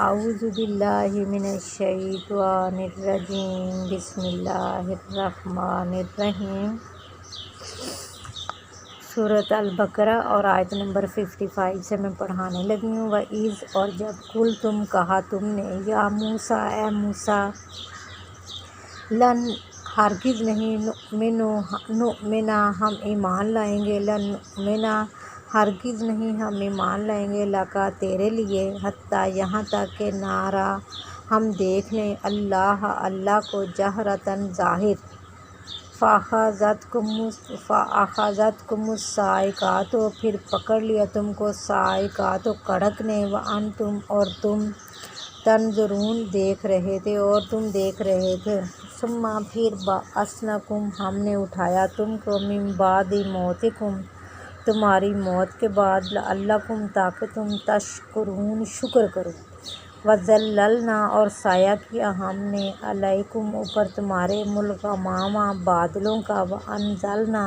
اعوذ باللہ من الشیطان الرجیم بسم اللہ الرحمن الرحیم۔ سورۃ البقرہ اور آیت نمبر 55 سے میں پڑھانے لگی ہوں۔ وَإِذْ اور جب قُل تم کہا تم نے یا موسیٰ اے موسیٰ لن ہرگز نہیں نؤمنا ہم ایمان لائیں گے لن نؤمنا ہرگز نہیں ہم ایمان لائیں گے لکا تیرے لیے حتیٰ یہاں تک کہ نارا ہم دیکھ لیں اللہ کو جہرتاً ظاہر۔ فَأَخَذَتْكُمُ الصَّاعِقَةُ پھر پکڑ لیا تم کو صاعقہ کڑک نے وَأَنْتُمْ اور تم تنظرون دیکھ رہے تھے ثم پھر بَعَثْنَاكُمْ ہم نے اٹھایا تم کو من بعد موتکم تمہاری موت کے بعد لعلکم تاکہ تم تشکرون شکر کرو۔ وَظَلَّلْنَا اور سایہ کیا ہم نے علیکم اوپر تمہارے الغمام بادلوں کا وَأَنزَلْنَا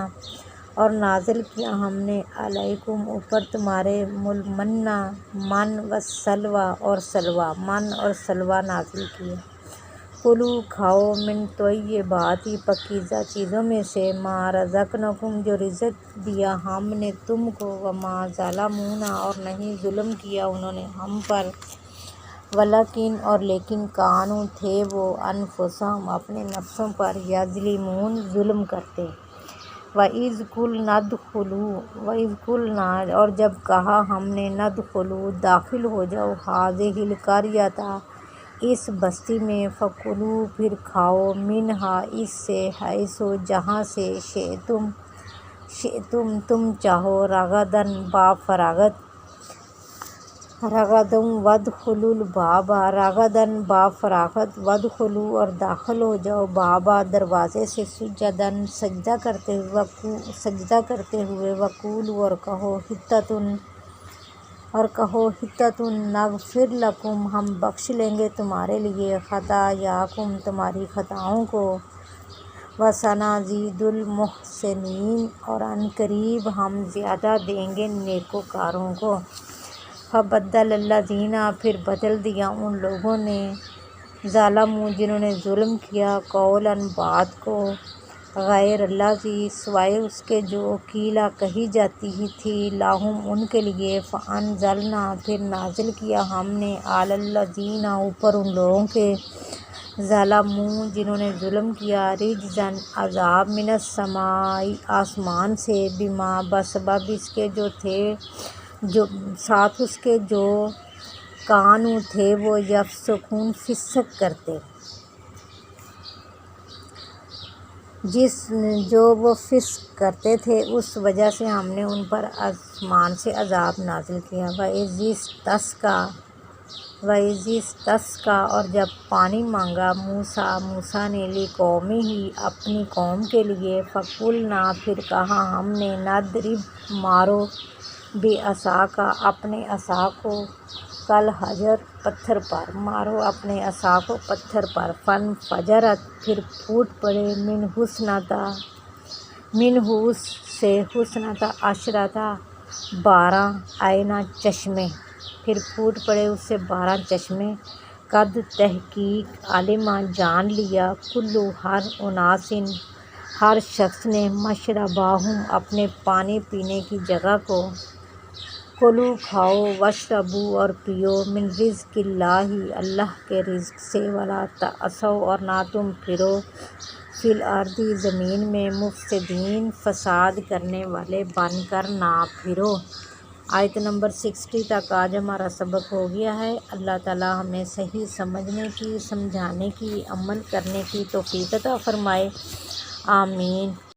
اور نازل کیا ہم نے علیکم اوپر تمہارے المن من والسلویٰ اور سلویٰ نازل کیا۔ کلوا کھاؤ من طیبات پاکیزہ چیزوں میں سے ما رزقناکم جو رزق دیا ہم نے تم کو وما ظلمونا اور نہیں ظلم کیا انہوں نے ہم پر ولیکن اور لیکن کانوا تھے وہ انفسہم اپنے نفسوں پر یظلمون ظلم کرتے۔ وَإِذْ قُلْنَا اور جب کہا ہم نے ندخلوا داخل ہو جاؤ ہذہ القریۃ اس بستی میں فکلوا پھر کھاؤ منہا اس سے حیث جہاں سے شئتم تم چاہو رغداً بافراغت وادخلوا الباب رغداً بافراغت وادخلوا اور داخل ہو جاؤ بابا دروازے سے سجداً سجدہ کرتے ہوئے وقولوا اور کہو حطۃ نغفر لکم ہم بخش لیں گے تمہارے لیے خطایاکم تمہاری خطاؤں کو وسنزید المحسنین اور عنقریب ہم زیادہ دیں گے نیکوکاروں کو۔ فبدل الذین پھر بدل دیا ان لوگوں نے ظلموا جنہوں نے ظلم کیا قولاً بات کو غیر الذی سوائے اس کے جو قیل کہی جاتی تھی لہم ان کے لیے فانزلنا پھر نازل کیا ہم نے علی الذین اوپر ان لوگوں کے ظلموا جنہوں نے ظلم کیا رجزاً عذاب من السماء آسمان سے بما بسبب اس کے جو تھے جو ساتھ اس کے جو کانوا تھے وہ یفسقون فسق کرتے جو وہ فسق کرتے تھے اس وجہ سے ہم نے ان پر آسمان سے عذاب نازل کیا۔ وَإِذِ اسْتَسْقَىٰ اور جب پانی مانگا موسیٰ نے لِقَوْمِهِ اپنی قوم کے لیے فَقُلْنَا پھر کہا ہم نے نَضْرِبْ مارو بِعَصَاکَ اپنے عصا کو کالحجر پتھر پر مارو اپنے عصا کو پتھر پر فانفجرت پھر پھوٹ پڑے منہ اس سے حسنتا عشرتا 12 عینا چشمے پھر پھوٹ پڑے اس سے 12 چشمے قد تحقیق علما جان لیا کلو ہر اناسن ہر شخص نے مشرباہم اپنے پانی پینے کی جگہ کو کلو کھاؤ واشربو اور پیو من رزق اللہ کے رزق سے ولا تعثوا اور نہ تم پھرو فی الارض زمین میں مفسدین فساد کرنے والے بن کر نہ پھرو۔ آیت نمبر 60 تک آج ہمارا سبق ہو گیا ہے۔ اللہ تعالی ہمیں صحیح سمجھنے کی سمجھانے کی عمل کرنے کی توفیق عطا فرمائے، آمین۔